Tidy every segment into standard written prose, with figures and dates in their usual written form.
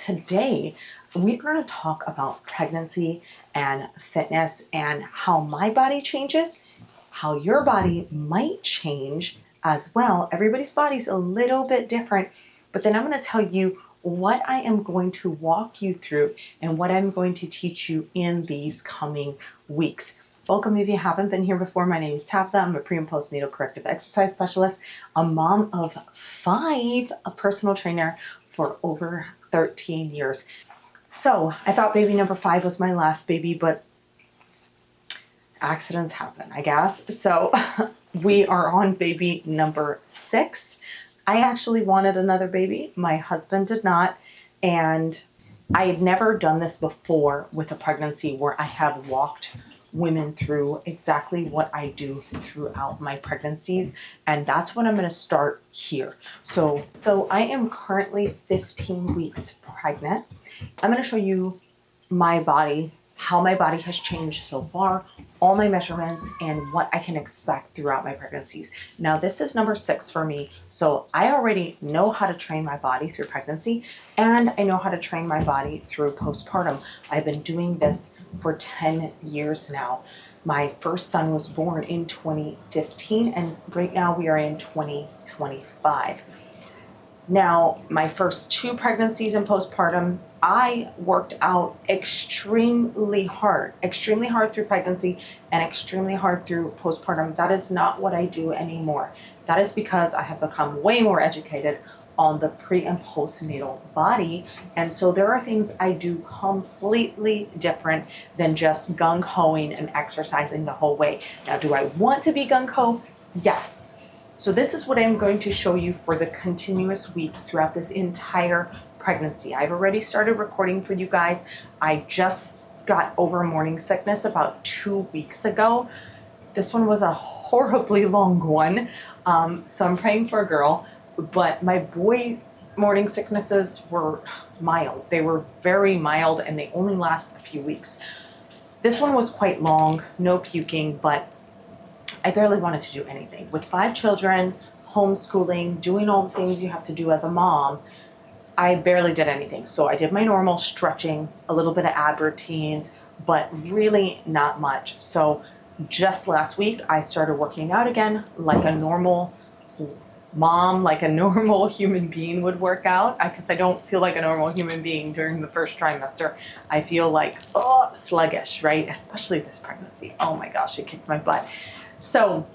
today we're going to talk about pregnancy and fitness and how my body changes, how your body might change as well. Everybody's body's a little bit different, but then I'm going to tell you what I am going to walk you through and what I'm going to teach you in these coming weeks. Welcome if you haven't been here before. My name is Tabitha. I'm a pre and postnatal corrective exercise specialist, a mom of 5, a personal trainer for over 13 years. So I thought baby number 5 was my last baby, but accidents happen, I guess. So we are on baby number 6. I actually wanted another baby. My husband did not. And I had never done this before with a pregnancy where I have walked women through exactly what I do throughout my pregnancies. And that's what I'm going to start here. So I am currently 15 weeks pregnant. I'm going to show you my body, how my body has changed so far, all my measurements, and what I can expect throughout my pregnancies. Now, this is number 6 for me, so I already know how to train my body through pregnancy, and I know how to train my body through postpartum. I've been doing this for 10 years now. My first son was born in 2015, and right now we are in 2025. Now, my first 2 pregnancies and postpartum, I worked out extremely hard through pregnancy and extremely hard through postpartum. That is not what I do anymore. That is because I have become way more educated on the pre and postnatal body. And so there are things I do completely different than just gung-hoing and exercising the whole way. Now, do I want to be gung-ho? Yes. So this is what I'm going to show you for the continuous weeks throughout this entire pregnancy. I've already started recording for you guys. I just got over morning sickness about 2 weeks ago. This one was a horribly long one. So I'm praying for a girl, but my boy morning sicknesses were mild. They were very mild and they only last a few weeks. This one was quite long, no puking, but I barely wanted to do anything. With 5 children, homeschooling, doing all the things you have to do as a mom, I barely did anything. So I did my normal stretching, a little bit of ab routines, but really not much. So just last week, I started working out again like a normal mom, like a normal human being would work out, because I don't feel like a normal human being during the first trimester. I feel like, sluggish, right? Especially this pregnancy. Oh my gosh, it kicked my butt. So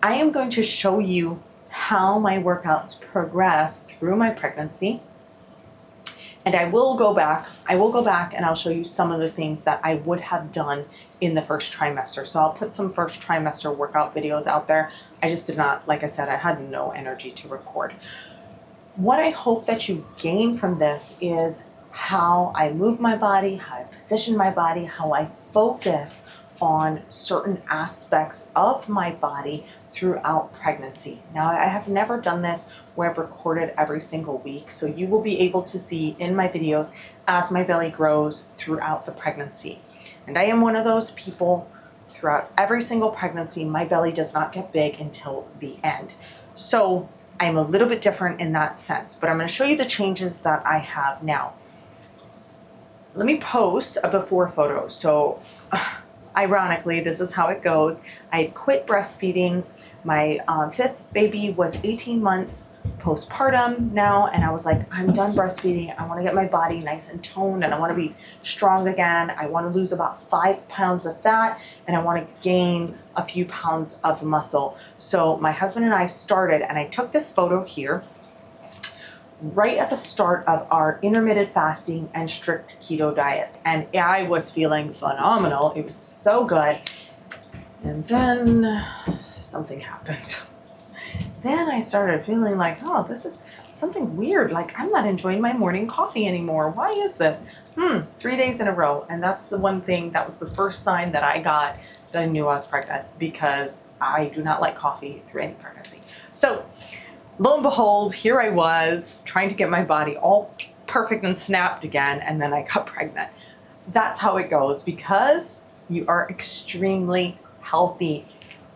I am going to show you how my workouts progress through my pregnancy. And I will go back and I'll show you some of the things that I would have done in the first trimester. So I'll put some first trimester workout videos out there. I just did not, like I said, I had no energy to record. What I hope that you gain from this is how I move my body, how I position my body, how I focus on certain aspects of my body throughout pregnancy. Now, I have never done this where I've recorded every single week, so you will be able to see in my videos as my belly grows throughout the pregnancy. And I am one of those people, throughout every single pregnancy, my belly does not get big until the end. So I'm a little bit different in that sense, but I'm going to show you the changes that I have now. Let me post a before photo. So ironically, this is how it goes. I had quit breastfeeding. My 5th baby was 18 months postpartum now, and I was like, I'm done breastfeeding. I want to get my body nice and toned, and I want to be strong again. I want to lose about 5 pounds of fat, and I want to gain a few pounds of muscle. So my husband and I started, and I took this photo here right at the start of our intermittent fasting and strict keto diets. And I was feeling phenomenal. It was so good. And then something happened. Then I started feeling like, oh, this is something weird. Like, I'm not enjoying my morning coffee anymore. Why is this? 3 days in a row. And that's the one thing, that was the first sign that I got that I knew I was pregnant, because I do not like coffee through any pregnancy. So lo and behold, here I was trying to get my body all perfect and snapped again, and then I got pregnant. That's how it goes, because you are extremely healthy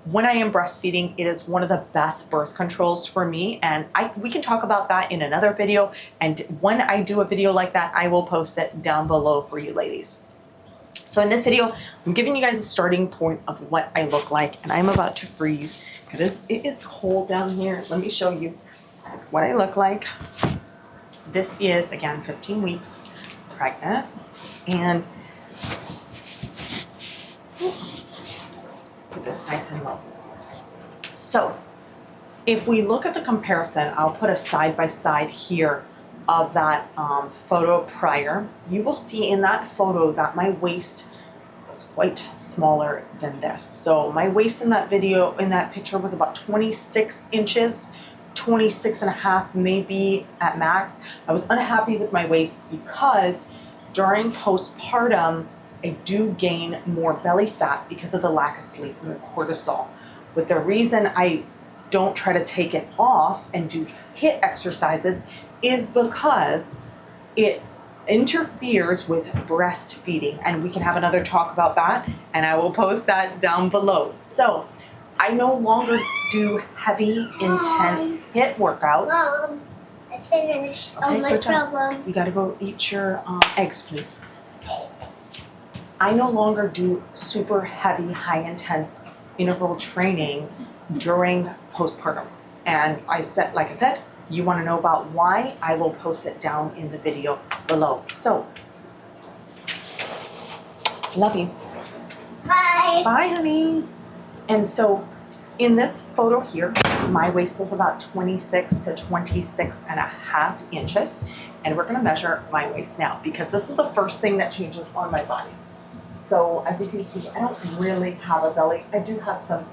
when I am breastfeeding, it is one of the best birth controls for me. And we can talk about that in another video. And when I do a video like that, I will post it down below for you ladies. So in this video, I'm giving you guys a starting point of what I look like, and I'm about to freeze because it is cold down here. Let me show you what I look like. This is, again, 15 weeks pregnant, and let's put this nice and low. So if we look at the comparison, I'll put a side by side here of that photo prior. You will see in that photo that my waist was quite smaller than this. So my waist in that video, in that picture, was about 26 inches, 26 and a half maybe at max. I was unhappy with my waist because during postpartum, I do gain more belly fat because of the lack of sleep and the cortisol. But the reason I don't try to take it off and do HIIT exercises is because it interferes with breastfeeding, and we can have another talk about that, and I will post that down below. So I no longer do heavy, intense HIIT workouts. Mom, I finished all my problems. You gotta go eat your eggs, please. I no longer do super heavy, high intense interval training during postpartum. And like I said, you want to know about why, I will post it down in the video below. So, love you. Bye. Bye, honey. And so, in this photo here, my waist was about 26 to 26 and a half inches. And we're going to measure my waist now because this is the first thing that changes on my body. So, as you can see, I don't really have a belly. I do have some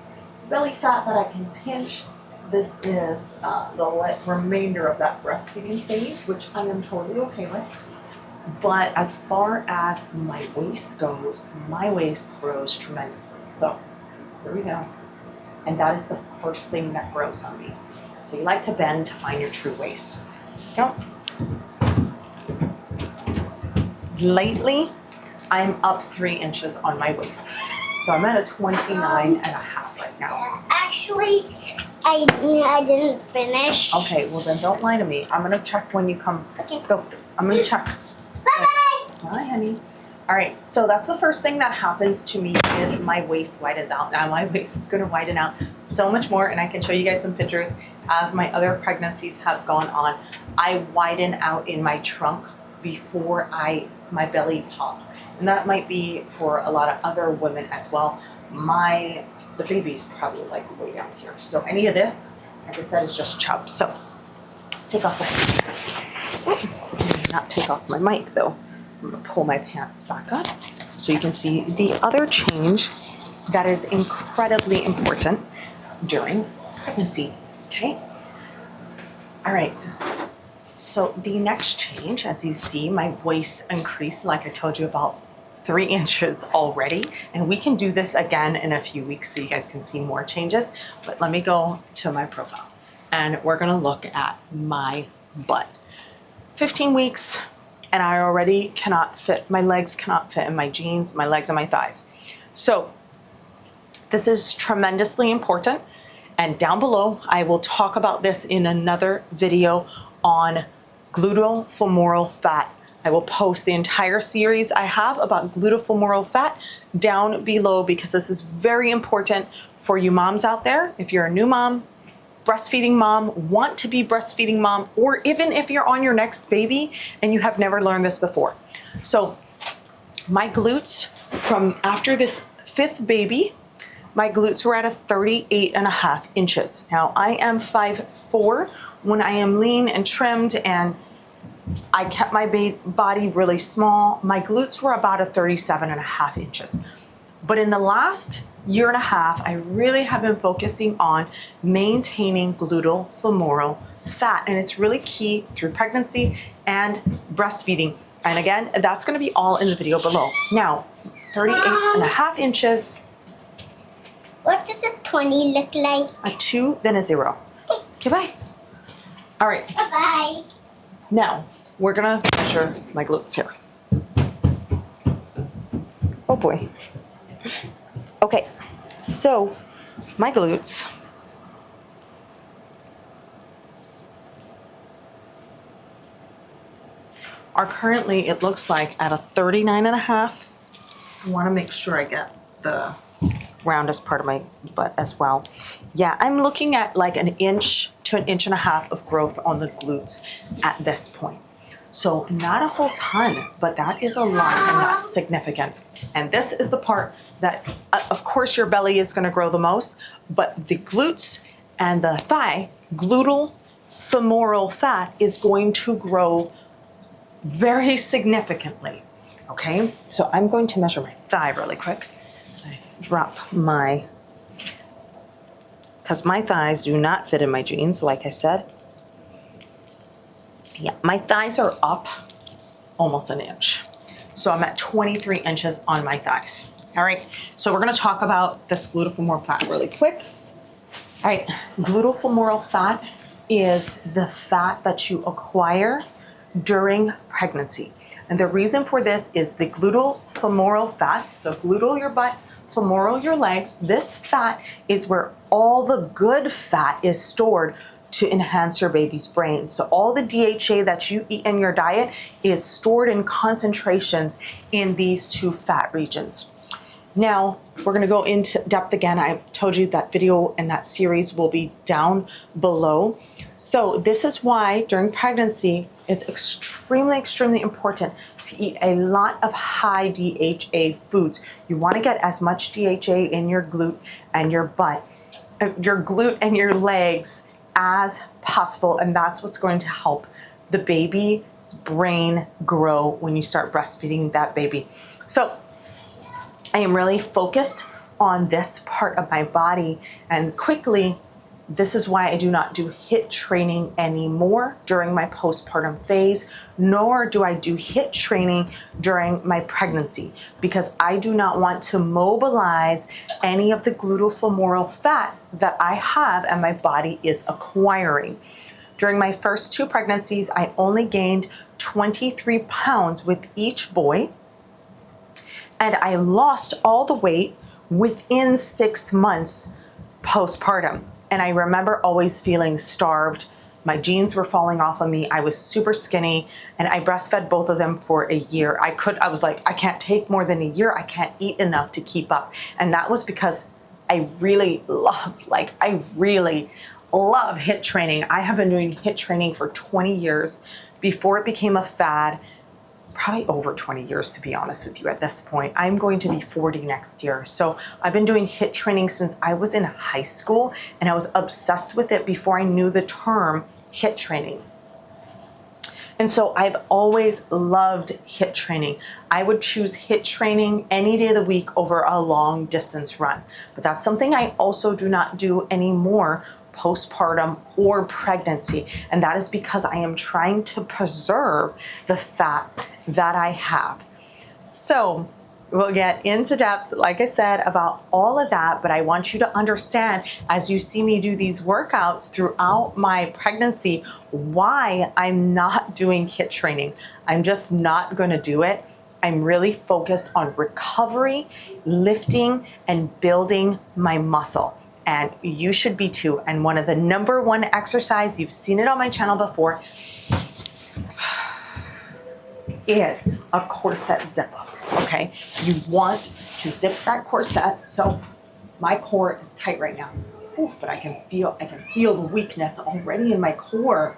belly fat that I can pinch. This is the remainder of that breastfeeding phase, which I am totally okay with. But as far as my waist goes, my waist grows tremendously. So here we go. And that is the first thing that grows on me. So you like to bend to find your true waist. Go. Lately, I'm up 3 inches on my waist. So I'm at a 29 and a half right now. Actually, I didn't finish. Okay, well then don't lie to me. I'm gonna check when you come. Okay. Go. I'm gonna check. Bye-bye. Bye, honey. All right, so that's the first thing that happens to me is my waist widens out. Now my waist is gonna widen out so much more, and I can show you guys some pictures as my other pregnancies have gone on. I widen out in my trunk before my belly pops. And that might be for a lot of other women as well. The baby's probably like way down here. So any of this, like I said, is just chub. So let's take off this. Not take off my mic though. I'm gonna pull my pants back up so you can see the other change that is incredibly important during pregnancy, okay? All right. So the next change, as you see, my waist increased, like I told you, about 3 inches already. And we can do this again in a few weeks so you guys can see more changes. But let me go to my profile and we're gonna look at my butt. 15 weeks and I already cannot fit, my legs cannot fit in my jeans, my legs and my thighs. So this is tremendously important. And down below, I will talk about this in another video on gluteal-femoral fat. I will post the entire series I have about gluteal-femoral fat down below because this is very important for you moms out there. If you're a new mom, breastfeeding mom, want to be breastfeeding mom, or even if you're on your next baby and you have never learned this before. So my glutes from after this 5th baby, my glutes were at a 38 and a half inches. Now I am 5'4". When I am lean and trimmed and I kept my body really small, my glutes were about a 37 and a half inches. But in the last year and a half, I really have been focusing on maintaining gluteal femoral fat. And it's really key through pregnancy and breastfeeding. And again, that's gonna be all in the video below. Now, 38 and a half inches. What does a 20 look like? A 2, then a 0. Okay, bye. All right. Bye-bye. Now, we're gonna measure my glutes here. Oh boy. Okay, so my glutes. Are currently, it looks like, at a 39.5. I want to make sure I get the roundest part of my butt as well. Yeah, I'm looking at like an inch to an inch and a half of growth on the glutes at this point. So not a whole ton, but that is a lot and that's significant. And this is the part that, of course, your belly is going to grow the most, but the glutes and the thigh, gluteal femoral fat is going to grow very significantly. Okay, so I'm going to measure my thigh really quick. I drop my, because my thighs do not fit in my jeans, like I said. Yeah, my thighs are up almost an inch. So I'm at 23 inches on my thighs. All right, so we're gonna talk about this gluteal fat really quick. All right, gluteal fat is the fat that you acquire during pregnancy. And the reason for this is the gluteal fat, so gluteal your butt, femoral your legs. This fat is where all the good fat is stored to enhance your baby's brain. So all the DHA that you eat in your diet is stored in concentrations in these two fat regions. Now, we're gonna go into depth again. I told you that video and that series will be down below. So this is why during pregnancy, it's extremely, extremely important to eat a lot of high DHA foods. You wanna get as much DHA in your glute and your butt, your glute and your legs as possible. And that's what's going to help the baby's brain grow when you start breastfeeding that baby. So I am really focused on this part of my body, and quickly, this is why I do not do HIIT training anymore during my postpartum phase, nor do I do HIIT training during my pregnancy, because I do not want to mobilize any of the gluteal fat that I have and my body is acquiring. During my first two pregnancies, I only gained 23 pounds with each boy, and I lost all the weight within 6 months postpartum. And I remember always feeling starved. My jeans were falling off of me. I was super skinny, and I breastfed both of them for a year. I was like, I can't take more than a year. I can't eat enough to keep up. And that was because I really love HIIT training. I have been doing HIIT training for 20 years before it became a fad. Probably over 20 years, to be honest with you at this point. I'm going to be 40 next year. So I've been doing HIIT training since I was in high school, and I was obsessed with it before I knew the term HIIT training. And so I've always loved HIIT training. I would choose HIIT training any day of the week over a long distance run. But that's something I also do not do anymore postpartum or pregnancy. And that is because I am trying to preserve the fat that I have. So we'll get into depth, like I said, about all of that, but I want you to understand, as you see me do these workouts throughout my pregnancy, why I'm not doing HIIT training. I'm just not gonna do it. I'm really focused on recovery, lifting, and building my muscle. And you should be too. And one of the number one exercise, you've seen it on my channel before, is a corset zip up, okay? You want to zip that corset. So my core is tight right now, but I can feel the weakness already in my core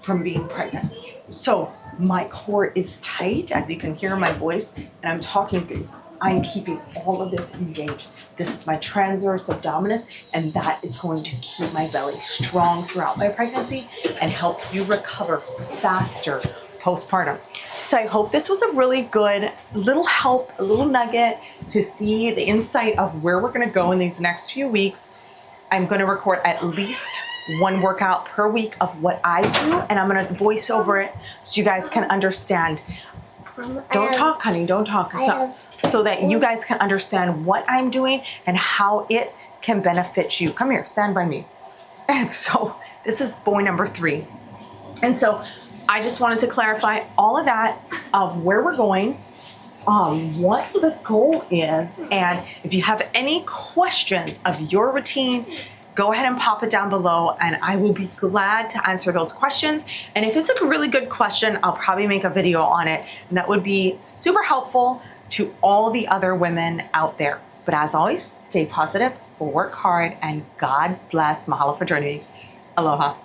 from being pregnant. So my core is tight, as you can hear my voice, and I'm talking through. I'm keeping all of this engaged. This is my transverse abdominis, and that is going to keep my belly strong throughout my pregnancy and help you recover faster postpartum. So I hope this was a really good little help, a little nugget to see the insight of where we're gonna go in these next few weeks. I'm gonna record at least one workout per week of what I do, and I'm gonna voice over it so you guys can understand. Don't talk, honey, don't talk. So that you guys can understand what I'm doing and how it can benefit you. Come here, stand by me. And so this is boy number 3. And so I just wanted to clarify all of that of where we're going what the goal is. And if you have any questions of your routine, go ahead and pop it down below and I will be glad to answer those questions. And if it's a really good question, I'll probably make a video on it, and that would be super helpful to all the other women out there. But as always, stay positive, work hard, and God bless. Mahalo for joining me. Aloha.